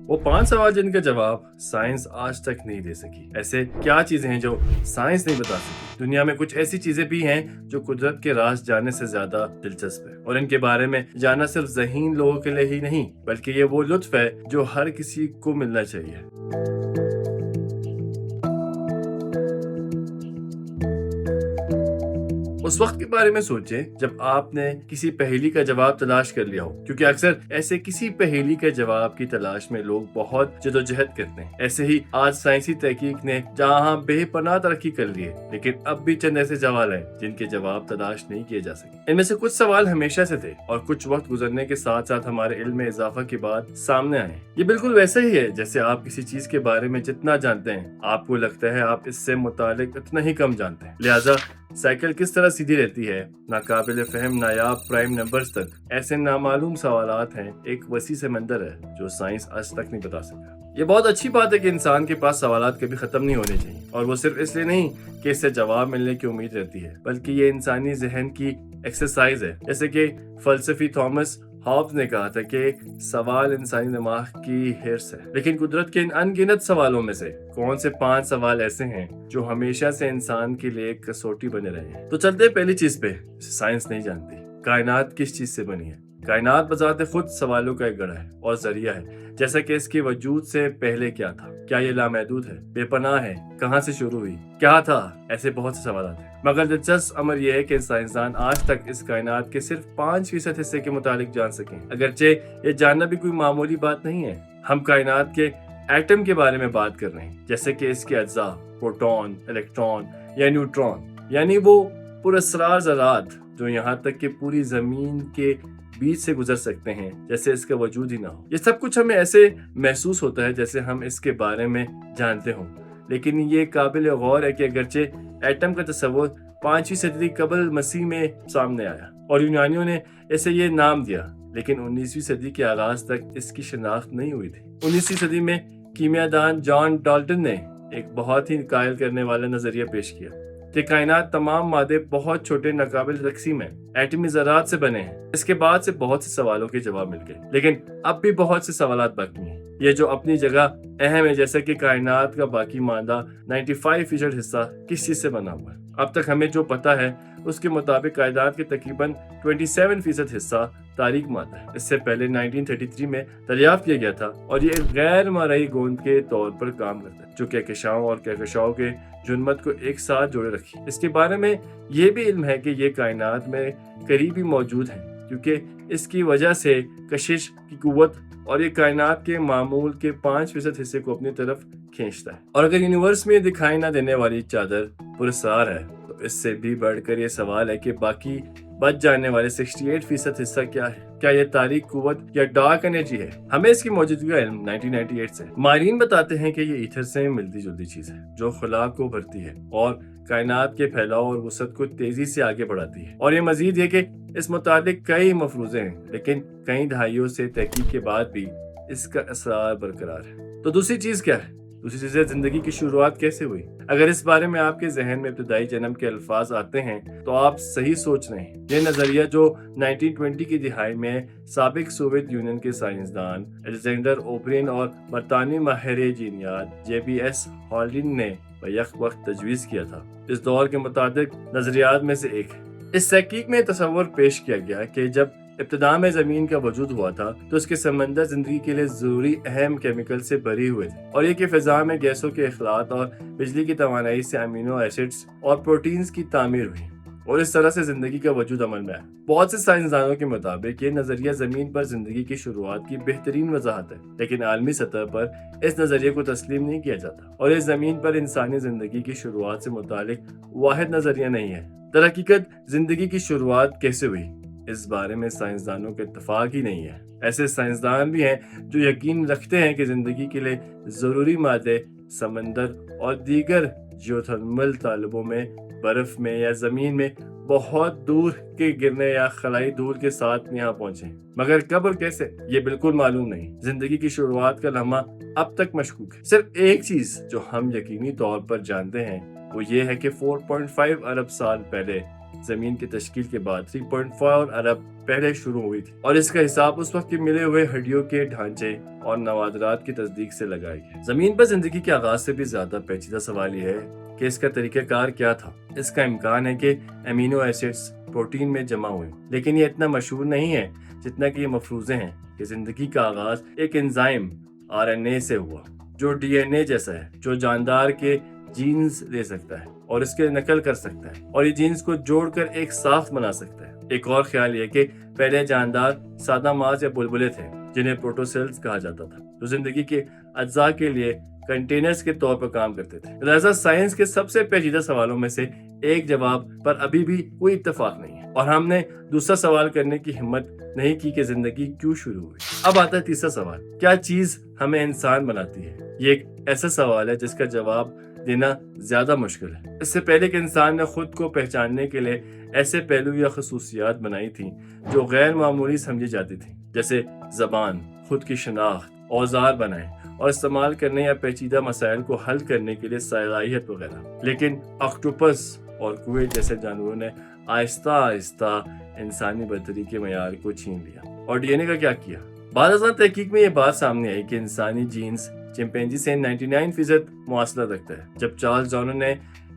وہ 5 सवाल जिनका जवाब साइंस आज तक नहीं दे सकी। ऐसे क्या चीजें हैं जो साइंस नहीं बता सकी? दुनिया में कुछ ऐसी चीजें भी हैं जो कुदरत के राज जानने से ज्यादा दिलचस्प है, और इनके बारे में जानना सिर्फ ज़हीन लोगों के लिए ही नहीं, बल्कि ये वो लुत्फ है जो हर किसी को मिलना चाहिए। उस वक्त के बारे में सोचें जब आपने किसी पहेली का जवाब तलाश कर लिया हो, क्योंकि अक्सर ऐसे किसी पहेली के जवाब की तलाश में लोग बहुत जदोजहद करते हैं। ऐसे ही आज साइंसी तहकीक ने जहां बेपनाह तरक्की कर ली है, लेकिन अब भी चंद ऐसे सवाल हैं जिनके जवाब तलाश नहीं किए जा सके। इनमें से कुछ सवाल हमेशा से थे और कुछ वक्त गुजरने के साथ साथ हमारे इल्म में इजाफा के बाद सामने आए। ये बिल्कुल वैसा ही है जैसे आप किसी चीज के बारे में जितना जानते हैं, आपको लगता है आप इससे मुतालिक उतना ही कम जानते हैं। लिहाजा साइकिल किस तरह सीधी रहती है, नाकाबिल फहम नायाब प्राइम नंबर्स तक, ऐसे नामालूम सवालात हैं एक वसी समंदर है जो साइंस आज तक नहीं बता सका। ये बहुत अच्छी बात है कि इंसान के पास सवालात कभी खत्म नहीं होने चाहिए, और वो सिर्फ इसलिए नहीं कि इससे जवाब मिलने की उम्मीद रहती है, बल्कि ये इंसानी जहन की एक्सरसाइज है। जैसे कि फलसफी थॉमस हॉब्स ने कहा था कि सवाल इंसानी दिमाग की हिर्स है। लेकिन कुदरत के इन अनगिनत सवालों में से कौन से 5 सवाल ऐसे हैं जो हमेशा से इंसान के लिए एक कसौटी बने रहे हैं? तो चलते हैं पहली चीज पे, साइंस नहीं जानती। कायनात किस चीज से बनी है? कायनात बजाते खुद सवालों का एक गढ़ है और जरिया है, जैसा कि इसके वजूद से पहले क्या था, क्या ये लामहदूद है, बेपनाह है, कहाँ से शुरू हुई, क्या था, ऐसे बहुत से सवाल हैं। मगर दिलचस्प अमर यह है कि साइंसदान आज तक इस कायनात के सिर्फ 5% हिस्से के मुतालिक जान सके। अगरचे ये जानना भी कोई मामूली बात नहीं है। हम कायनात के एटम के बारे में बात कर रहे हैं, जैसे कि इसके अज्जा, प्रोटॉन, इलेक्ट्रॉन या न्यूट्रॉन, यानी वो पुरअसरार ज़रात जो यहाँ तक कि पूरी जमीन के बीच से गुजर सकते हैं, जैसे इसका वजूद ही ना हो। ये सब कुछ हमें ऐसे महसूस होता है जैसे हम इसके बारे में जानते हों, लेकिन ये काबिल गौर है कि अगरचे एटम का तस्वुर 5वीं सदी कबल मसीह में सामने आया और यूनानियों ने इसे ये नाम दिया, लेकिन 19वीं सदी के आगाज तक इसकी शिनाख्त नहीं हुई थी। 19वीं सदी में कीमियादान जॉन डाल्टन ने एक बहुत ही कायल करने वाला नजरिया पेश किया कि कायनात तमाम मादे बहुत छोटे नाकाबिल तकसीम है, एटमी ज़रात से बने हैं। इसके बाद से बहुत से सवालों के जवाब मिल गए, लेकिन अब भी बहुत से सवालात बाकी हैं, ये जो अपनी जगह अहम है, जैसे कि कायनात का बाकी मादा 95% हिस्सा किस चीज से बना हुआ है। अब तक हमें जो पता है उसके मुताबिक कायनात के तकरीबन 27% हिस्सा तारीक मादा है। इससे पहले 1933 में दरियाफ्त किया गया था और ये एक गैर मरई गोंद के तौर पर काम करता है जो कहकशाओं और कहकशाओं के जुनमत को एक साथ जोड़े रखी। इसके बारे में ये भी इल्म है कि ये कायनात में करीब ही मौजूद है, क्योंकि इसकी वजह से कशिश की कुव्वत और ये कायनात के मामूल के 5% हिस्से को अपनी तरफ खींचता है। और अगर यूनिवर्स में दिखाई ना देने वाली चादर पुरस्कार है, तो इससे भी बढ़कर ये सवाल है कि बाकी बच जाने वाले 68% हिस्सा क्या है? क्या ये तारीक कुव्वत या डार्क एनर्जी है? हमें इसकी मौजूदगी का इल्म 1998 से। माहिरीन बताते हैं कि ये ईथर से मिलती जुलती चीज है जो खुला को भरती है और कायनात के फैलाव और वसत को तेजी से आगे बढ़ाती है। और ये मजीद है कि इस मुताबिक कई मफरूजे हैं, लेकिन कई दहाइयों से तहकीक के बाद भी इसका असरार बरकरार है। तो दूसरी चीज क्या है? दूसरी चीज है जिंदगी की शुरुआत कैसे हुई। अगर इस बारे में आपके जहन में इब्तदाई जन्म के अल्फाज आते हैं तो आप सही सोच रहे हैं। यह नजरिया जो 1920 की दिहाई में साबिक सोवियत यूनियन के साइंसदान अलेक्जेंडर ओब्रिन और बरतानवी माहिर जीनियात JBS हॉल्डिन ने बैक वक्त तजवीज़ किया था, इस दौर के मुताबिक नजरियात में से एक है। इस तहकीक में तस्वर पेश किया गया कि जब इब्तिदा में जमीन का वजूद हुआ था तो उसके समंदर जिंदगी के लिए जरूरी अहम केमिकल से भरे हुए थे, और ये कि फिजा में गैसों के इखलात और बिजली की तवानाई से अमीनो एसिड्स और प्रोटीन्स की तामीर हुई, और इस तरह से जिंदगी का वजूद अमल में आया। बहुत से साइंसदानों के मुताबिक ये नजरिया जमीन पर जिंदगी की शुरुआत की बेहतरीन वजाहत है, लेकिन आलमी सतह पर इस नजरिए को तस्लीम नहीं किया जाता और इस जमीन पर इंसानी जिंदगी की शुरुआत से मुतालिक वाहिद नजरिया नहीं है। दरहकीकत जिंदगी की शुरुआत कैसे हुई, इस बारे में साइंसदानों के इत्तफाक ही नहीं है। ऐसे साइंसदान भी हैं जो यकीन रखते हैं कि जिंदगी के लिए जरूरी मादे समंदर और दीगर जियोथर्मल तालबों में, बर्फ में या जमीन में बहुत दूर के गिरने या खलाई धूल के साथ यहाँ पहुंचे, मगर कब और कैसे ये बिल्कुल मालूम नहीं। जिंदगी की शुरुआत का लम्हा अब तक मशकूक है। सिर्फ एक चीज जो हम यकीनी तौर पर जानते हैं वो ये है कि 4.5 अरब साल पहले زمین کی تشکیل کے بعد 3.4 ارب پہلے شروع ہوئی تھی، اور اس کا حساب اس وقت کے ملے ہوئے ہڈیوں کے ڈھانچے اور نوادرات کی تصدیق سے لگایا گیا۔ زمین پر زندگی کے آغاز سے بھی زیادہ پیچیدہ سوال یہ ہے کہ اس کا طریقہ کار کیا تھا۔ اس کا امکان ہے کہ امینو ایسڈز پروٹین میں جمع ہوئے، لیکن یہ اتنا مشہور نہیں ہے جتنا کہ یہ مفروضے ہیں کہ زندگی کا آغاز ایک انزائم RNA سے ہوا، جو DNA جیسا ہے، جو جاندار کے جینز لے سکتا ہے اور اس کے نقل کر سکتا ہے، اور یہ جینز کو جوڑ کر ایک ساخت بنا سکتا ہے۔ ایک اور خیال یہ کہ پہلے جاندار سادہ ماس یا بلبلے تھے، جنہیں پروٹوسیلز کہا جاتا تھا، جو زندگی کے اجزاء کے لیے کنٹینرز کے طور پر کام کرتے تھے۔ لہذا سائنس کے سب سے پیچیدہ سوالوں میں سے ایک جواب پر ابھی بھی کوئی اتفاق نہیں ہے، اور ہم نے دوسرا سوال کرنے کی ہمت نہیں کی کہ زندگی کیوں شروع ہوئی۔ اب آتا ہے تیسرا سوال، کیا چیز ہمیں انسان بناتی ہے؟ یہ ایک ایسا سوال ہے جس کا جواب دینا زیادہ مشکل ہے۔ اس سے پہلے کہ انسان نے خود کو پہچاننے کے لیے ایسے پہلو یا خصوصیات بنائی تھیں جو غیر معمولی سمجھی جاتی تھیں، جیسے زبان، خود کی شناخت، اوزار بنائے اور استعمال کرنے یا پیچیدہ مسائل کو حل کرنے کے لیے صلاحیت وغیرہ، لیکن آکٹوپس اور کوئل جیسے جانوروں نے آہستہ آہستہ انسانی برتری کے معیار کو چھین لیا۔ اور DNA کا کیا کیا؟ بعض ازاں تحقیق میں یہ بات سامنے آئی کہ انسانی جینز چمپینزی سے 99% مواصلت رکھتا ہے۔ جب چارلز ڈارون نے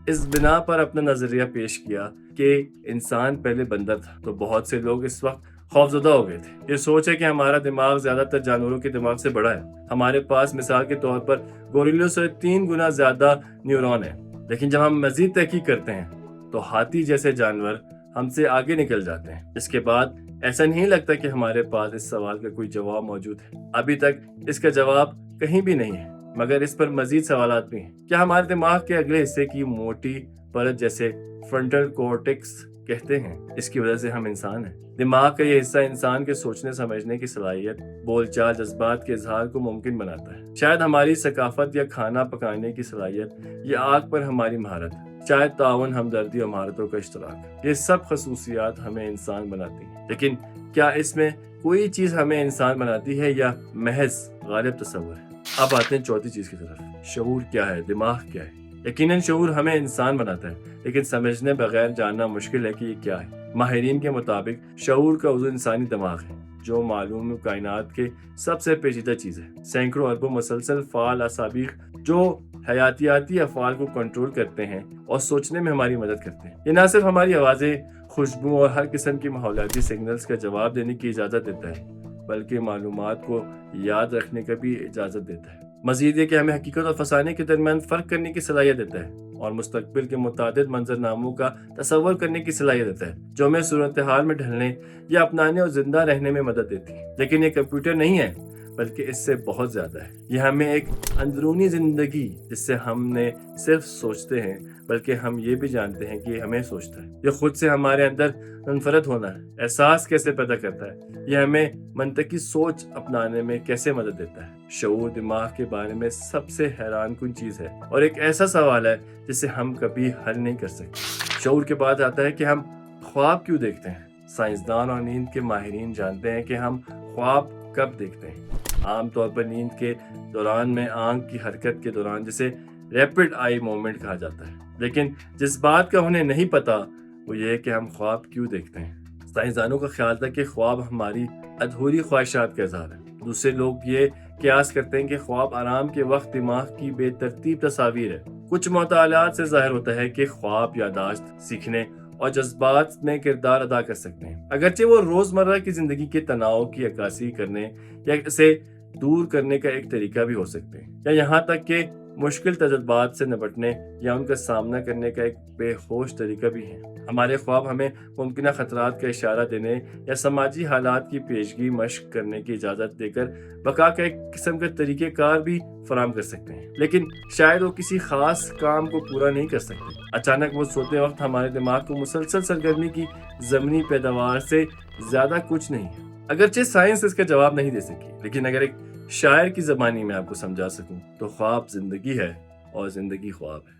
اس بنا پر اپنا نظریہ پیش کیا کہ انسان پہلے بندر تھا، تو بہت سے لوگ اس وقت خوفزدہ ہو گئے تھے۔ یہ سوچ ہے کہ ہمارا دماغ زیادہ تر جانوروں کے دماغ سے بڑا ہے۔ ہمارے پاس مثال کے طور پر گوریلوں سے 3 گنا زیادہ نیورون ہیں، لیکن جب ہم مزید تحقیق کرتے ہیں تو ہاتھی جیسے جانور ہم سے آگے نکل جاتے ہیں۔ اس کے بعد ایسا نہیں لگتا کہ ہمارے پاس اس سوال کا کوئی جواب موجود ہے۔ ابھی تک اس کا جواب کہیں بھی نہیں ہے، مگر اس پر مزید سوالات بھی ہیں۔ کیا ہمارے دماغ کے اگلے حصے کی موٹی پرت جیسے فرنٹل کورٹیکس کہتے ہیں، اس کی وجہ سے ہم انسان ہیں؟ دماغ کا یہ حصہ انسان کے سوچنے سمجھنے کی صلاحیت، بول چال، جذبات کے اظہار کو ممکن بناتا ہے۔ شاید ہماری ثقافت یا کھانا پکانے کی صلاحیت، یہ آگ پر ہماری مہارت، شاید تعاون، ہمدردی اور مہارتوں کا اشتراک، یہ سب خصوصیات ہمیں انسان بناتی ہیں۔ لیکن کیا اس میں کوئی چیز ہمیں انسان بناتی ہے یا محض غالب تصور ہے؟ اب آتے ہیں چوتھی چیز کی طرف، شعور کیا ہے، دماغ کیا ہے؟ یقیناً شعور ہمیں انسان بناتا ہے، لیکن سمجھنے بغیر جاننا مشکل ہے کہ یہ کیا ہے۔ ماہرین کے مطابق شعور کا عضو انسانی دماغ ہے، جو معلوم کائنات کے سب سے پیچیدہ چیز ہے۔ سینکڑوں اربوں مسلسل فعال اعصابی جو حیاتیاتی افعال کو کنٹرول کرتے ہیں اور سوچنے میں ہماری مدد کرتے ہیں۔ یہ نہ صرف ہماری آوازیں، خوشبو اور ہر قسم کی ماحولیاتی سگنلز کا جواب دینے کی اجازت دیتا ہے، بلکہ معلومات کو یاد رکھنے کا بھی اجازت دیتا ہے۔ مزید یہ کہ ہمیں حقیقت اور فسانے کے درمیان فرق کرنے کی صلاحیت دیتا ہے، اور مستقبل کے متعدد منظرناموں کا تصور کرنے کی صلاحیت دیتا ہے، جو ہمیں صورتحال میں ڈھلنے یا اپنانے اور زندہ رہنے میں مدد دیتی ہے۔ لیکن یہ کمپیوٹر نہیں ہے، بلکہ اس سے بہت زیادہ ہے۔ یہ ہمیں ایک اندرونی زندگی، جس سے ہم نے صرف سوچتے ہیں، بلکہ ہم یہ بھی جانتے ہیں کہ یہ ہمیں سوچتا ہے۔ یہ خود سے ہمارے اندر منفرد ہونا ہے، احساس کیسے پیدا کرتا ہے، یہ ہمیں منطقی سوچ اپنانے میں کیسے مدد دیتا ہے۔ شعور دماغ کے بارے میں سب سے حیران کن چیز ہے، اور ایک ایسا سوال ہے جسے ہم کبھی حل نہیں کر سکتے۔ شعور کے بعد آتا ہے کہ ہم خواب کیوں دیکھتے ہیں۔ سائنسدان اور نیند کے ماہرین جانتے ہیں کہ ہم خواب کب دیکھتے ہیں۔ عام طور پر نیند کے دوران میں آنکھ کی حرکت کے دوران، جسے ریپڈ آئی موومنٹ کہا جاتا ہے۔ لیکن جس بات کا انہیں نہیں پتا وہ یہ ہے کہ ہم خواب کیوں دیکھتے ہیں۔ سائنسدانوں کا خیال تھا کہ خواب ہماری ادھوری خواہشات کا اظہار ہے۔ دوسرے لوگ یہ قیاس کرتے ہیں کہ خواب آرام کے وقت دماغ کی بے ترتیب تصاویر ہے۔ کچھ مطالعات سے ظاہر ہوتا ہے کہ خواب یادداشت، سیکھنے اور جذبات میں کردار ادا کر سکتے ہیں، اگرچہ وہ روزمرہ کی زندگی کے تناؤ کی عکاسی کرنے یا اسے دور کرنے کا ایک طریقہ بھی ہو سکتے ہیں، یا یہاں تک کہ مشکل تجربات سے نپٹنے یا ان کا سامنا کرنے کا ایک بے ہوش طریقہ بھی ہے۔ ہمارے خواب ہمیں ممکنہ خطرات کا اشارہ دینے یا سماجی حالات کی پیشگی مشق کرنے کی اجازت دے کر بقا کا ایک قسم کا طریقہ کار بھی فراہم کر سکتے ہیں، لیکن شاید وہ کسی خاص کام کو پورا نہیں کر سکتے۔ اچانک وہ سوتے وقت ہمارے دماغ کو مسلسل سرگرمی کی ضمنی پیداوار سے زیادہ کچھ نہیں ہے۔ اگرچہ سائنس اس کا جواب نہیں دے سکی، لیکن اگر ایک شاعر کی زبانی میں آپ کو سمجھا سکوں تو خواب زندگی ہے اور زندگی خواب ہے۔